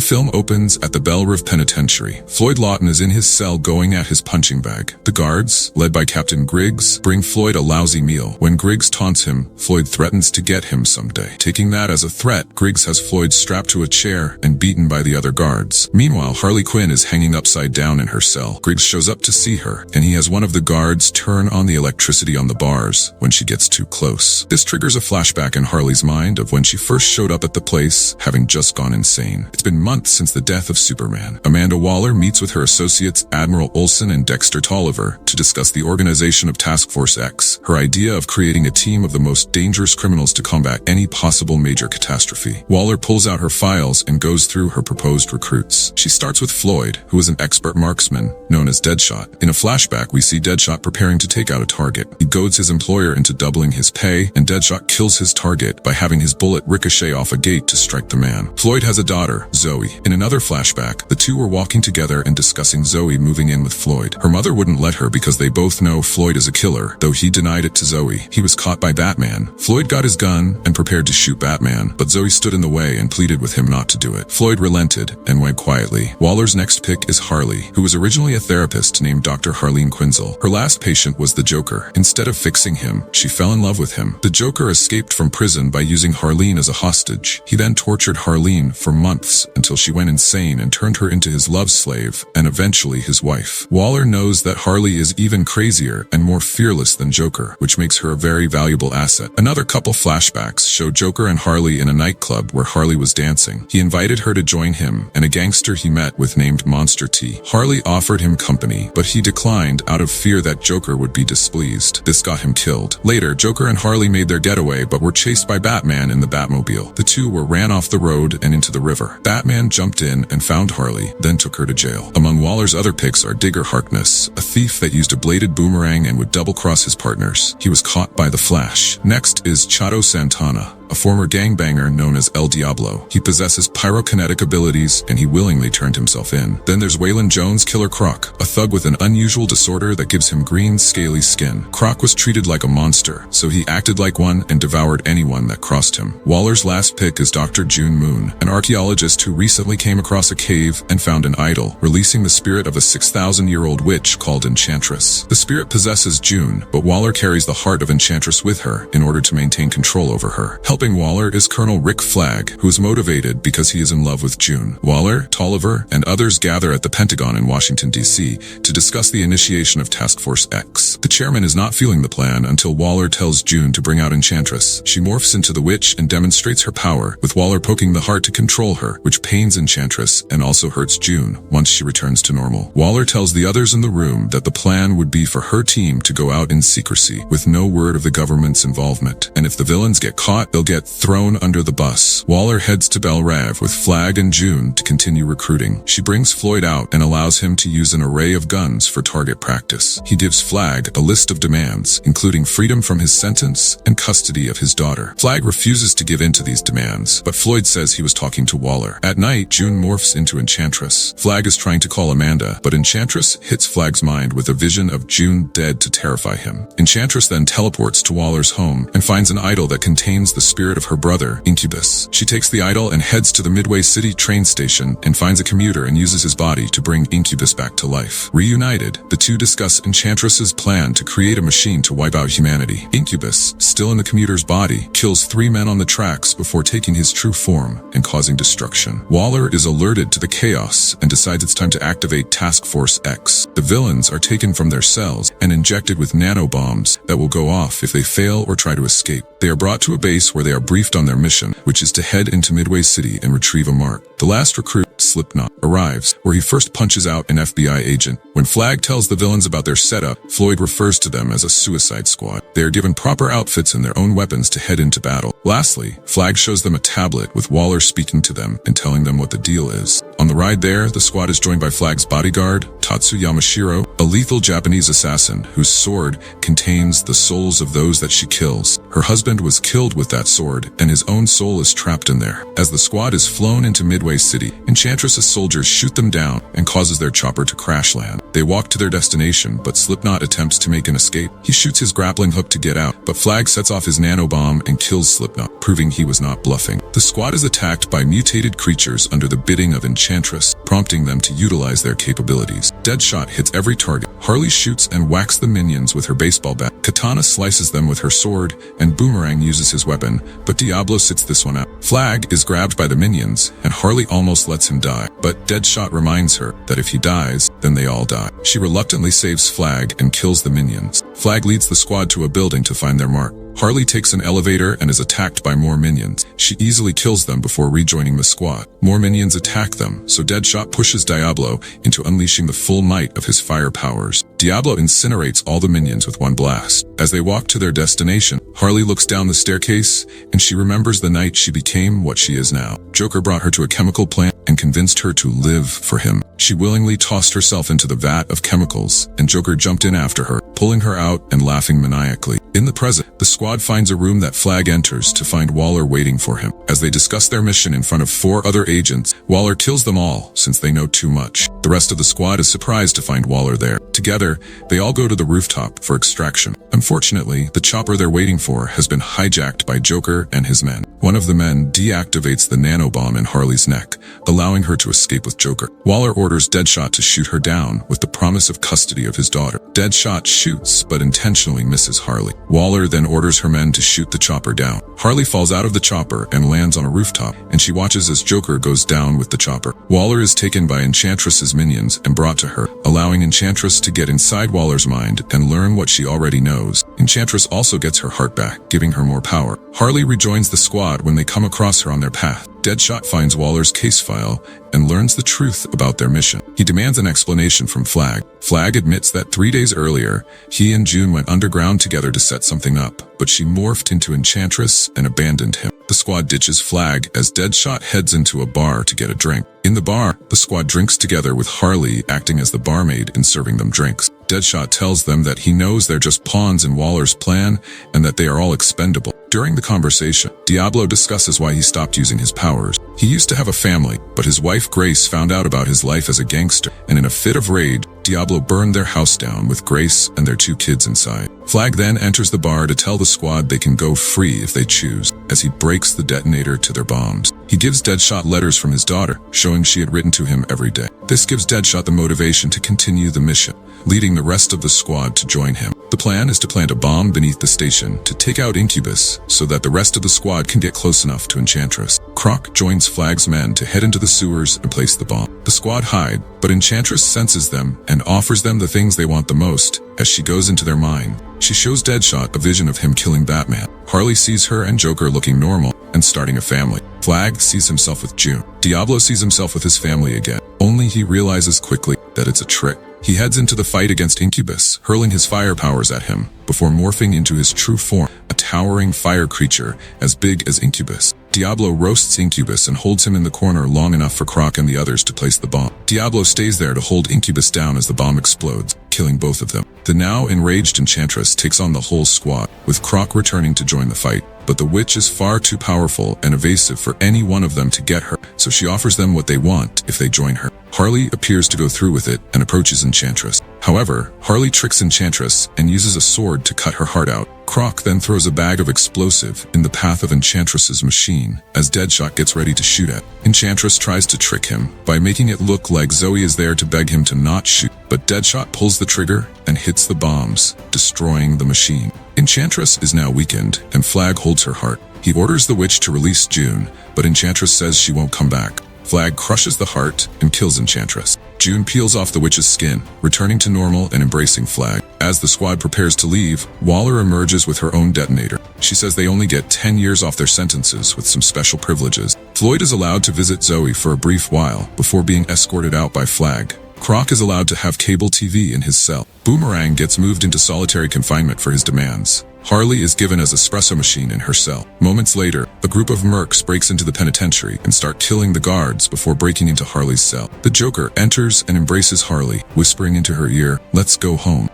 The film opens at the Belle Rive Penitentiary. Floyd Lawton is in his cell going at his punching bag. The guards, led by Captain Griggs, bring Floyd a lousy meal. When Griggs taunts him, Floyd threatens to get him someday. Taking that as a threat, Griggs has Floyd strapped to a chair and beaten by the other guards. Meanwhile, Harley Quinn is hanging upside down in her cell. Griggs shows up to see her, and he has one of the guards turn on the electricity on the bars when she gets too close. This triggers a flashback in Harley's mind of when she first showed up at the place, having just gone insane. It's been months since the death of Superman. Amanda Waller meets with her associates Admiral Olsen and Dexter Tolliver to discuss the organization of Task Force X, her idea of creating a team of the most dangerous criminals to combat any possible major catastrophe. Waller pulls out her files and goes through her proposed recruits. She starts with Floyd, who is an expert marksman known as Deadshot. In a flashback, we see Deadshot preparing to take out a target. He goads his employer into doubling his pay, and Deadshot kills his target by having his bullet ricochet off a gate to strike the man. Floyd has a daughter, Zoe. In another flashback, the two were walking together and discussing Zoe moving in with Floyd. Her mother wouldn't let her because they both know Floyd is a killer, though he denied it to Zoe. He was caught by Batman. Floyd got his gun and prepared to shoot Batman, but Zoe stood in the way and pleaded with him not to do it. Floyd relented and went quietly. Waller's next pick is Harley, who was originally a therapist named Dr. Harleen Quinzel. Her last patient was the Joker. Instead of fixing him, she fell in love with him. The Joker escaped from prison by using Harleen as a hostage. He then tortured Harleen for months until she went insane and turned her into his love slave and eventually his wife. Waller knows that Harley is even crazier and more fearless than Joker, which makes her a very valuable asset. Another couple flashbacks show Joker and Harley in a nightclub where Harley was dancing. He invited her to join him and a gangster he met with named Monster T. Harley offered him company, but he declined out of fear that Joker would be displeased. This got him killed. Later, Joker and Harley made their getaway but were chased by Batman in the Batmobile. The two were ran off the road and into the river. Batman jumped in and found Harley, then took her to jail. Among Waller's other picks are Digger Harkness, a thief that used a bladed boomerang and would double-cross his partners. He was caught by the Flash. Next is Chato Santana, a former gangbanger known as El Diablo. He possesses pyrokinetic abilities, and he willingly turned himself in. Then there's Waylon Jones' Killer Croc, a thug with an unusual disorder that gives him green, scaly skin. Croc was treated like a monster, so he acted like one and devoured anyone that crossed him. Waller's last pick is Dr. June Moon, an archaeologist who recently came across a cave and found an idol, releasing the spirit of a 6,000-year-old witch called Enchantress. The spirit possesses June, but Waller carries the heart of Enchantress with her in order to maintain control over her. Helping Waller is Colonel Rick Flag, who is motivated because he is in love with June. Waller, Tolliver, and others gather at the Pentagon in Washington, D.C. to discuss the initiation of Task Force X. The chairman is not feeling the plan until Waller tells June to bring out Enchantress. She morphs into the witch and demonstrates her power, with Waller poking the heart to control her, which pains Enchantress and also hurts June once she returns to normal. Waller tells the others in the room that the plan would be for her team to go out in secrecy, with no word of the government's involvement, and if the villains get caught, they'll get thrown under the bus. Waller heads to Belle Rive with Flag and June to continue recruiting. She brings Floyd out and allows him to use an array of guns for target practice. He gives Flag a list of demands, including freedom from his sentence and custody of his daughter. Flag refuses to give in to these demands, but Floyd says he was talking to Waller. At night, June morphs into Enchantress. Flag is trying to call Amanda, but Enchantress hits Flag's mind with a vision of June dead to terrify him. Enchantress then teleports to Waller's home and finds an idol that contains the spirit of her brother, Incubus. She takes the idol and heads to the Midway City train station and finds a commuter and uses his body to bring Incubus back to life. Reunited, the two discuss Enchantress's plan to create a machine to wipe out humanity. Incubus, still in the commuter's body, kills 3 men on the tracks before taking his true form and causing destruction. Waller is alerted to the chaos and decides it's time to activate Task Force X. The villains are taken from their cells and injected with nanobombs that will go off if they fail or try to escape. They are brought to a base where they are briefed on their mission, which is to head into Midway City and retrieve a mark. The last recruit, Slipknot, arrives, where he first punches out an FBI agent. When Flag tells the villains about their setup, Floyd refers to them as a suicide squad. They are given proper outfits and their own weapons to head into battle. Lastly, Flag shows them a tablet with Waller speaking to them and telling them what the deal is. On the ride there, the squad is joined by Flag's bodyguard, Tatsu Yamashiro, a lethal Japanese assassin whose sword contains the souls of those that she kills. Her husband was killed with that sword, and his own soul is trapped in there. As the squad is flown into Midway City, Enchantress's soldiers shoot them down and causes their chopper to crash land. They walk to their destination, but Slipknot attempts to make an escape. He shoots his grappling hook to get out, but Flag sets off his nanobomb and kills Slipknot, proving he was not bluffing. The squad is attacked by mutated creatures under the bidding of Enchantress, prompting them to utilize their capabilities. Deadshot hits every target. Harley shoots and whacks the minions with her baseball bat. Katana slices them with her sword, and Boomerang uses his weapon, but Diablo sits this one out. Flag is grabbed by the minions, and Harley almost lets him die, but Deadshot reminds her that if he dies, then they all die. She reluctantly saves Flag and kills the minions. Flag leads the squad to a building to find their mark. Harley takes an elevator and is attacked by more minions. She easily kills them before rejoining the squad. More minions attack them, so Deadshot pushes Diablo into unleashing the full might of his fire powers. Diablo incinerates all the minions with one blast. As they walk to their destination, Harley looks down the staircase, and she remembers the night she became what she is now. Joker brought her to a chemical plant and convinced her to live for him. She willingly tossed herself into the vat of chemicals, and Joker jumped in after her, pulling her out and laughing maniacally. In the present, the squad finds a room that Flag enters to find Waller waiting for him. As they discuss their mission in front of 4 other agents, Waller kills them all since they know too much. The rest of the squad is surprised to find Waller there. Together, they all go to the rooftop for extraction. Unfortunately, the chopper they're waiting for has been hijacked by Joker and his men. One of the men deactivates the nanobomb in Harley's neck, allowing her to escape with Joker. Waller orders Deadshot to shoot her down with the promise of custody of his daughter. Deadshot shoots, but intentionally misses Harley. Waller then orders her men to shoot the chopper down. Harley falls out of the chopper and lands on a rooftop, and she watches as Joker goes down with the chopper. Waller is taken by Enchantress's minions and brought to her, allowing Enchantress to get inside Waller's mind and learn what she already knows. Enchantress also gets her heart back, giving her more power. Harley rejoins the squad when they come across her on their path. Deadshot finds Waller's case file and learns the truth about their mission. He demands an explanation from Flag. Flag admits that 3 days earlier, he and June went underground together to set something up, but she morphed into Enchantress and abandoned him. The squad ditches Flag as Deadshot heads into a bar to get a drink. In the bar, the squad drinks together with Harley acting as the barmaid and serving them drinks. Deadshot tells them that he knows they're just pawns in Waller's plan and that they are all expendable. During the conversation, Diablo discusses why he stopped using his powers. He used to have a family, but his wife Grace found out about his life as a gangster, and in a fit of rage, Diablo burned their house down with Grace and their 2 kids inside. Flag then enters the bar to tell the squad they can go free if they choose, as he breaks the detonator to their bombs. He gives Deadshot letters from his daughter, showing she had written to him every day. This gives Deadshot the motivation to continue the mission, leading the rest of the squad to join him. The plan is to plant a bomb beneath the station to take out Incubus so that the rest of the squad can get close enough to Enchantress. Croc joins Flag's men to head into the sewers and place the bomb. The squad hide, but Enchantress senses them and offers them the things they want the most as she goes into their mind. She shows Deadshot a vision of him killing Batman. Harley sees her and Joker looking normal and starting a family. Flag sees himself with June. Diablo sees himself with his family again, only he realizes quickly that it's a trick. He heads into the fight against Incubus, hurling his fire powers at him, before morphing into his true form, a towering fire creature as big as Incubus. Diablo roasts Incubus and holds him in the corner long enough for Croc and the others to place the bomb. Diablo stays there to hold Incubus down as the bomb explodes, killing both of them. The now enraged Enchantress takes on the whole squad, with Croc returning to join the fight. But the witch is far too powerful and evasive for any one of them to get her, so she offers them what they want if they join her. Harley appears to go through with it and approaches Enchantress. However, Harley tricks Enchantress and uses a sword to cut her heart out. Croc then throws a bag of explosive in the path of Enchantress's machine as Deadshot gets ready to shoot at. Enchantress tries to trick him by making it look like Zoe is there to beg him to not shoot, but Deadshot pulls the trigger and hits the bombs, destroying the machine. Enchantress is now weakened, and Flag holds her heart. He orders the witch to release June, but Enchantress says she won't come back. Flag crushes the heart and kills Enchantress. June peels off the witch's skin, returning to normal and embracing Flag. As the squad prepares to leave, Waller emerges with her own detonator. She says they only get 10 years off their sentences with some special privileges. Floyd is allowed to visit Zoe for a brief while before being escorted out by Flag. Croc is allowed to have cable TV in his cell. Boomerang gets moved into solitary confinement for his demands. Harley is given as espresso machine in her cell. Moments later, a group of mercs breaks into the penitentiary and start killing the guards before breaking into Harley's cell. The Joker enters and embraces Harley, whispering into her ear, "Let's go home."